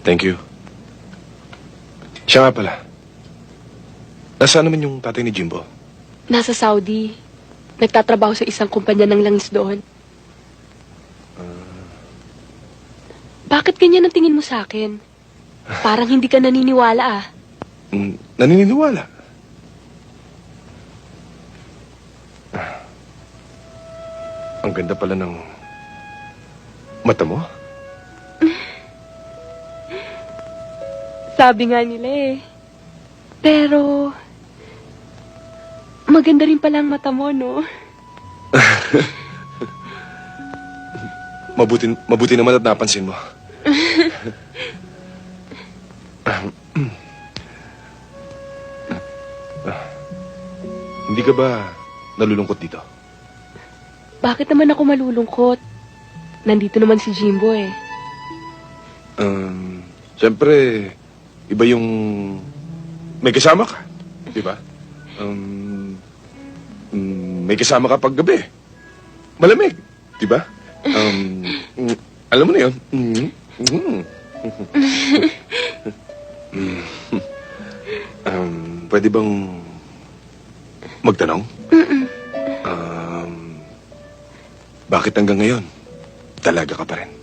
Thank you. Siya nga pala. Nasaan naman yung tatay ni Jimbo? Nasa Saudi. Nagtatrabaho sa isang kumpanya ng langis doon. Bakit ganyan ang tingin mo sa akin? Parang hindi ka naniniwala ah. Naniniwala. Ang ganda pala ng mata mo. Sabi nga nila eh. Pero, maganda rin pala ang mata mo, no? Mabuti naman at napansin mo. Hindi ka ba nalulungkot dito? Bakit naman ako malulungkot? Nandito naman si Jimbo eh. Siyempre, iba yung may kasama ka, di ba? May kasama ka pag gabi. Malamig, di ba? Alam mo na yun. Pwede bang magtanong? Bakit hanggang ngayon, dalaga ka pa rin?